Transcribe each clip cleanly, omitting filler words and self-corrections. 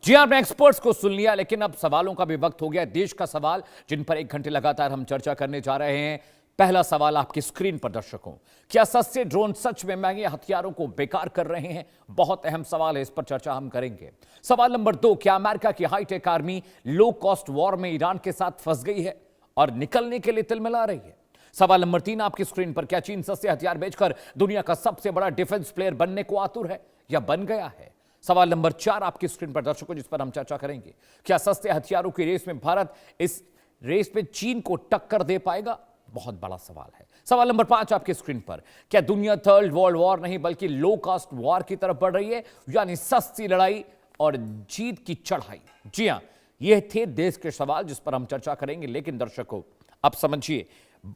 जी हाँ, आपने एक्सपर्ट्स को सुन लिया, लेकिन अब सवालों का भी वक्त हो गया। देश का सवाल जिन पर 1 घंटे लगातार हम चर्चा करने जा रहे हैं। पहला सवाल आपकी स्क्रीन पर दर्शकों, क्या सस्ते ड्रोन सच में महंगे हथियारों को बेकार कर रहे हैं? बहुत अहम सवाल है, इस पर चर्चा हम करेंगे। सवाल नंबर 2, क्या अमेरिका की high tech army low cost war में ईरान के साथ फंस गई है और निकलने के लिए तिलमिला रही है? सवाल नंबर 3 आपकी स्क्रीन पर, क्या चीन सस्ते हथियार बेचकर दुनिया का सबसे बड़ा डिफेंस प्लेयर बनने को आतुर है या बन गया है? सवाल नंबर 4 आपकी स्क्रीन पर दर्शकों, जिस पर हम चर्चा करेंगे, क्या सस्ते हथियारों की रेस में भारत इस रेस में चीन को टक्कर दे पाएगा? बहुत बड़ा सवाल है। सवाल नंबर 5 आपकी स्क्रीन पर, क्या दुनिया थर्ड वर्ल्ड वॉर नहीं बल्कि लो कॉस्ट वॉर की तरफ बढ़ रही है, यानी सस्ती लड़ाई और जीत की चढ़ाई? जी हां, यह थे देश के सवाल जिस पर हम चर्चा करेंगे। लेकिन दर्शकों, अब समझिए,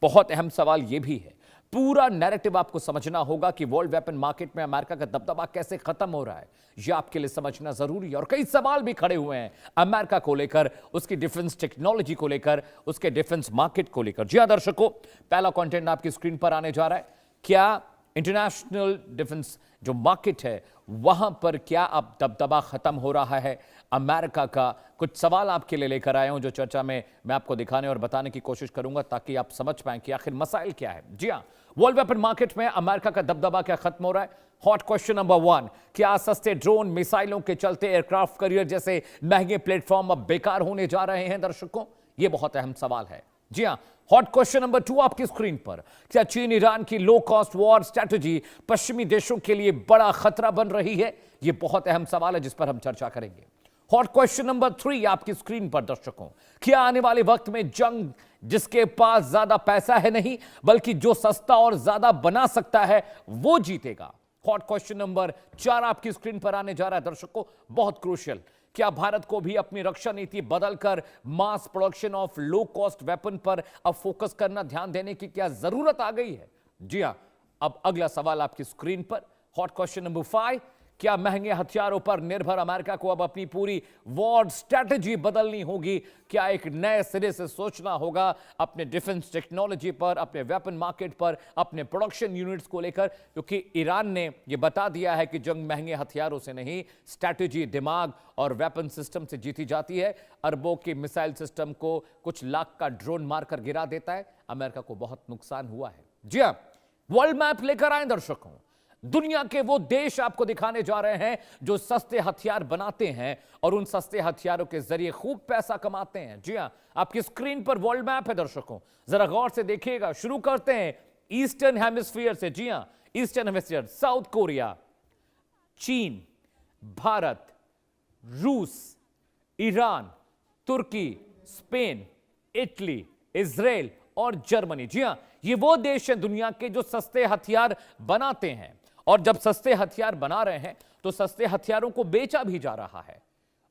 बहुत अहम सवाल यह भी है, पूरा नैरेटिव आपको समझना होगा कि वर्ल्ड वेपन मार्केट में अमेरिका का दबदबा कैसे खत्म हो रहा है। यह आपके लिए समझना जरूरी है। और कई सवाल भी खड़े हुए हैं अमेरिका को लेकर, उसकी डिफेंस टेक्नोलॉजी को लेकर, उसके डिफेंस मार्केट को लेकर। जी हां दर्शकों, पहला कंटेंट आपकी स्क्रीन पर आने जा रहा है। क्या इंटरनेशनल डिफेंस जो मार्केट है वहां पर क्या अब दबदबा खत्म हो रहा है अमेरिका का? कुछ सवाल आपके लिए लेकर आया हूं जो चर्चा में मैं आपको दिखाने और बताने की कोशिश करूंगा ताकि आप समझ पाएं कि आखिर मसाइल क्या है। जी हां, वर्ल्ड वेपन मार्केट में अमेरिका का दबदबा क्या खत्म हो रहा है? हॉट क्वेश्चन नंबर 1, क्या सस्ते ड्रोन मिसाइलों के चलते एयरक्राफ्ट कैरियर जैसे महंगे प्लेटफॉर्म अब बेकार होने जा रहे हैं? दर्शकों, यह बहुत अहम सवाल है। जी हां, हॉट क्वेश्चन नंबर 2 आपकी स्क्रीन पर, क्या चीन ईरान की लो कॉस्ट वॉर स्ट्रैटेजी पश्चिमी देशों के लिए बड़ा खतरा बन रही है? यह बहुत अहम सवाल है जिस पर हम चर्चा करेंगे। हॉट क्वेश्चन नंबर 3 आपकी स्क्रीन पर दर्शकों, क्या आने वाले वक्त में जंग जिसके पास ज्यादा पैसा है नहीं बल्कि जो सस्ता और ज्यादा बना सकता है वो जीतेगा? हॉट क्वेश्चन नंबर 4 आपकी स्क्रीन पर आने जा रहा है दर्शकों, बहुत क्रूशियल, क्या भारत को भी अपनी रक्षा नीति बदलकर mass production of low cost weapon पर अब फोकस करना, ध्यान देने की क्या जरूरत आ गई है? जी हां, अब अगला सवाल आपकी स्क्रीन पर, हॉट क्वेश्चन नंबर 5, क्या महंगे हथियारों पर निर्भर अमेरिका को अब अपनी पूरी वॉर स्ट्रैटेजी बदलनी होगी? क्या एक नए सिरे से सोचना होगा अपने डिफेंस टेक्नोलॉजी पर, अपने वेपन मार्केट पर, अपने प्रोडक्शन यूनिट्स को लेकर? क्योंकि ईरान ने यह बता दिया है कि जंग महंगे हथियारों से नहीं, स्ट्रैटेजी, दिमाग और वेपन सिस्टम से जीती जाती है। अरबों के मिसाइल सिस्टम को कुछ लाख का ड्रोन मारकर गिरा देता है। अमेरिका को बहुत नुकसान हुआ है। जी हां, वर्ल्ड मैप लेकर आए दर्शकों, दुनिया के वो देश आपको दिखाने जा रहे हैं जो सस्ते हथियार बनाते हैं और उन सस्ते हथियारों के जरिए खूब पैसा कमाते हैं। जी हां, आपकी स्क्रीन पर वर्ल्ड मैप है दर्शकों, जरा गौर से देखिएगा। शुरू करते हैं ईस्टर्न हेमिस्फीयर से। जी हां, ईस्टर्न हेमिस्फीयर, साउथ कोरिया, चीन, भारत, रूस, ईरान, तुर्की, स्पेन, इटली, इजराइल और जर्मनी। जी हां, ये वो देश हैं दुनिया के जो सस्ते हथियार बनाते हैं। और जब सस्ते हथियार बना रहे हैं तो सस्ते हथियारों को बेचा भी जा रहा है।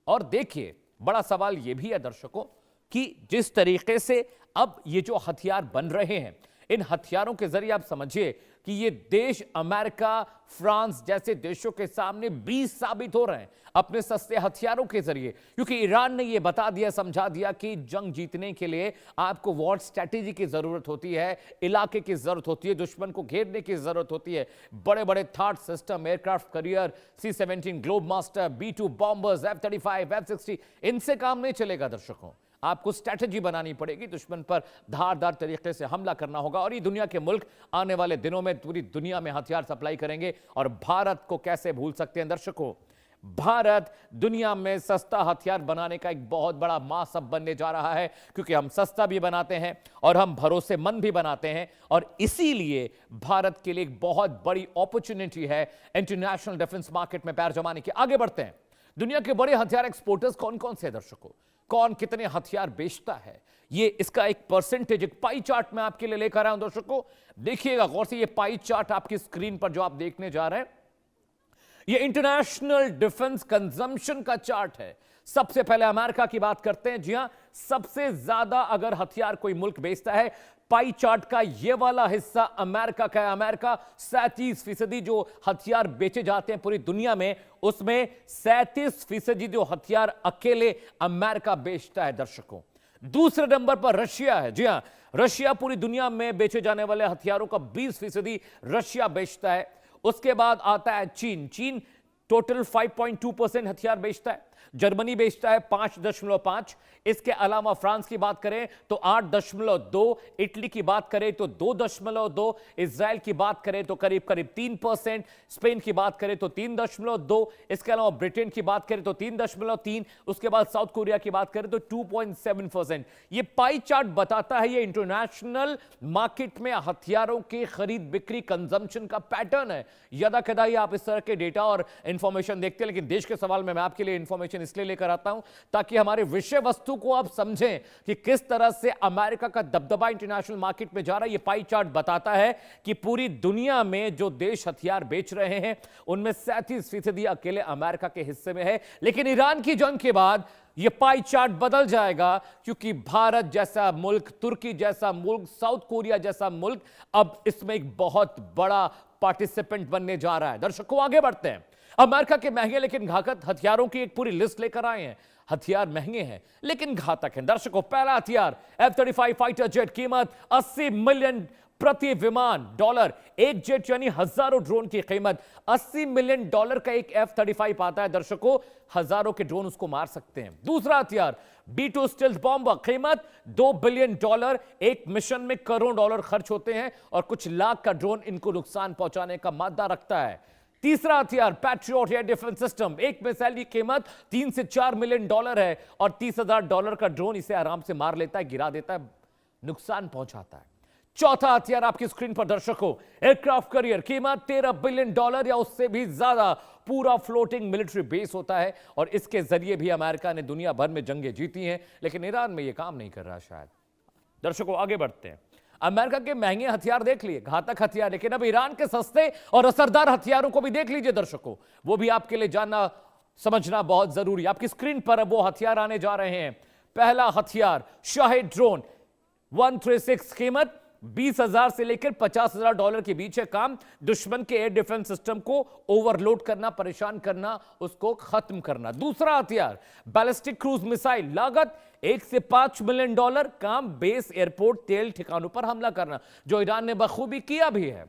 और देखिए, बड़ा सवाल यह भी है दर्शकों कि जिस तरीके से अब ये जो हथियार बन रहे हैं, इन हथियारों के जरिए आप समझिए कि ये देश अमेरिका, फ्रांस जैसे देशों के सामने 20 साबित हो रहे हैं अपने सस्ते हथियारों के जरिए। क्योंकि ईरान ने यह बता दिया, समझा दिया कि जंग जीतने के लिए आपको वॉर स्ट्रैटेजी की जरूरत होती है, इलाके की जरूरत होती है, दुश्मन को घेरने की जरूरत होती है। बड़े बड़े third system, aircraft carrier, C-17 globe master, B-2 bombers, F-35, F-60, इनसे काम नहीं चलेगा दर्शकों। आपको स्ट्रैटेजी बनानी पड़ेगी, दुश्मन पर धारदार तरीके से हमला करना होगा। और ये दुनिया के मुल्क आने वाले दिनों में पूरी दुनिया में हथियार सप्लाई करेंगे। और भारत को कैसे भूल सकते हैं दर्शकों? भारत दुनिया में सस्ता हथियार बनाने का एक बहुत बड़ा मासब बनने जा रहा है, क्योंकि हम सस्ता भी बनाते हैं और हम भरोसेमंद भी बनाते हैं। और इसीलिए भारत के लिए एक बहुत बड़ी अपॉर्चुनिटी है इंटरनेशनल डिफेंस मार्केट में पैर जमाने की। आगे बढ़ते हैं, दुनिया के बड़े हथियार एक्सपोर्टर्स कौन कौन से हैं दर्शकों? कौन कितने हथियार बेचता है, ये इसका एक परसेंटेज, एक पाई चार्ट में आपके लिए लेकर आया हूं दर्शकों। देखिएगा गौर से, ये पाई चार्ट आपकी स्क्रीन पर जो आप देखने जा रहे हैं, ये इंटरनेशनल डिफेंस कंजम्पशन का चार्ट है। सबसे पहले अमेरिका की बात करते हैं। जी हां, सबसे ज्यादा अगर हथियार कोई मुल्क बेचता है, पाई चार्ट का ये वाला हिस्सा अमेरिका का है। अमेरिका 37% जो हथियार बेचे जाते हैं पूरी दुनिया में, उसमें 37% जो हथियार अकेले अमेरिका बेचता है दर्शकों। दूसरे नंबर पर रशिया है। जी हां, रशिया पूरी दुनिया में बेचे जाने वाले हथियारों का 20% रशिया बेचता है। उसके बाद आता है चीन। चीन टोटल 5.2% हथियार बेचता है। जर्मनी बेचता है 5.5, इसके अलावा फ्रांस की बात करें तो 8.2, इटली की बात करें तो 2.2, इजराइल की बात करें तो करीब करीब 3%, स्पेन की बात करें तो 3.2, इसके अलावा ब्रिटेन की बात करें तो 3.3, उसके बाद साउथ कोरिया की बात करें तो 2.7%। ये पाई चार्ट बताता है ये इंटरनेशनल मार्केट में हथियारों की खरीद बिक्री कंजम्पशन का पैटर्न है। यदा कदा ही आप इस तरह के डेटा और इंफॉर्मेशन देखते हैं, लेकिन देश के सवाल में मैं आपके लिए इंफॉर्मेशन इसलिए लेकर आता हूं ताकि हमारे विषय वस्तु को आप समझें कि किस तरह से अमेरिका का दबदबा इंटरनेशनल मार्केट में जा रहा है। ये पाई चार्ट बताता है कि पूरी दुनिया में जो देश हथियार बेच रहे हैं उनमें 37% अकेले अमेरिका के हिस्से में है। लेकिन ईरान की जंग के बाद यह पाई चार्ट बदल जाएगा, क्योंकि भारत जैसा मुल्क, तुर्की जैसा मुल्क, साउथ कोरिया जैसा मुल्क अब इसमें एक बहुत बड़ा पार्टिसिपेंट बनने जा रहा है। दर्शकों आगे बढ़ते हैं। अमेरिका के महंगे लेकिन घातक हथियारों की एक पूरी लिस्ट लेकर आए हैं। हथियार महंगे हैं लेकिन घातक हैं। दर्शकों, पहला हथियार F-35 फाइटर जेट, कीमत 80 मिलियन प्रति विमान डॉलर। एक जेट यानी हजारों ड्रोन की कीमत $80 मिलियन का एक F-35 आता है। दर्शकों, हजारों के ड्रोन उसको मार सकते हैं। दूसरा हथियार B-2 स्टेल्थ बॉम्बर, कीमत $2 बिलियन। एक मिशन में करोड़ डॉलर खर्च होते हैं और कुछ लाख का ड्रोन इनको नुकसान पहुंचाने का मादा रखता है। तीसरा हथियार पैट्रियट एयर डिफेंस सिस्टम, एक मिसाइल की कीमत $3 से $4 मिलियन है और $30,000 का ड्रोन इसे आराम से मार लेता है, गिरा देता है, नुकसान पहुंचाता है। चौथा हथियार आपकी स्क्रीन पर दर्शकों, एयरक्राफ्ट कैरियर, कीमत $13 बिलियन या उससे भी ज्यादा। पूरा फ्लोटिंग मिलिट्री बेस होता है और इसके जरिए भी अमेरिका ने दुनिया भर में जंगें जीती हैं, लेकिन ईरान में यह काम नहीं कर रहा शायद। दर्शकों आगे बढ़ते हैं। अमेरिका के महंगे हथियार देख लिए, घातक हथियार, लेकिन अब ईरान के सस्ते और असरदार हथियारों को भी देख लीजिए दर्शकों। वो भी आपके लिए जानना समझना बहुत जरूरी है। आपकी स्क्रीन पर अब वो हथियार आने जा रहे हैं। पहला हथियार शाहिद ड्रोन 136, कीमत $20,000 से लेकर $50,000 के बीच है। काम दुश्मन के एयर डिफेंस सिस्टम को ओवरलोड करना, परेशान करना, उसको खत्म करना। दूसरा हथियार बैलिस्टिक क्रूज मिसाइल, लागत $1 से $5 मिलियन, काम बेस, एयरपोर्ट, तेल ठिकानों पर हमला करना, जो ईरान ने बखूबी किया भी है।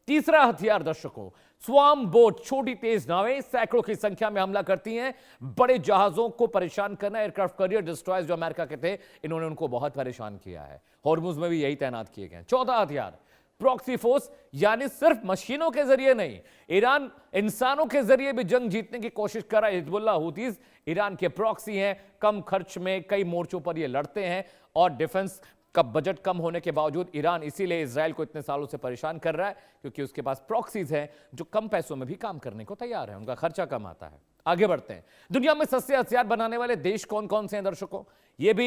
तीसरा हथियार दर्शकों, स्वार्म बोट, छोटी तेज नावें सैकड़ों की संख्या में हमला करती हैं, बड़े जहाजों को परेशान करना। एयरक्राफ्ट कैरियर डिस्ट्रॉयर्स जो अमेरिका के थे, इन्होंने उनको बहुत परेशान किया है। हॉर्मुज में भी यही तैनात किए गए। चौथा हथियार प्रॉक्सी फोर्स, यानी सिर्फ मशीनों के जरिए नहीं, ईरान इंसानों के जरिए भी जंग जीतने की कोशिश कर रहा है। हिजबुल्ला, हूतीज ईरान के प्रॉक्सी हैं, कम खर्च में कई मोर्चों पर ये लड़ते हैं और डिफेंस का बजट कम होने के बावजूद ईरान इसीलिए इजराइल को इतने सालों से परेशान कर रहा है, क्योंकि उसके पास प्रॉक्सीज हैं जो कम पैसों में भी काम करने को तैयार है, उनका खर्चा कम आता है। आगे बढ़ते हैं। दुनिया में सस्ते हथियार बनाने वाले देश कौन कौन से हैं दर्शकों, ये भी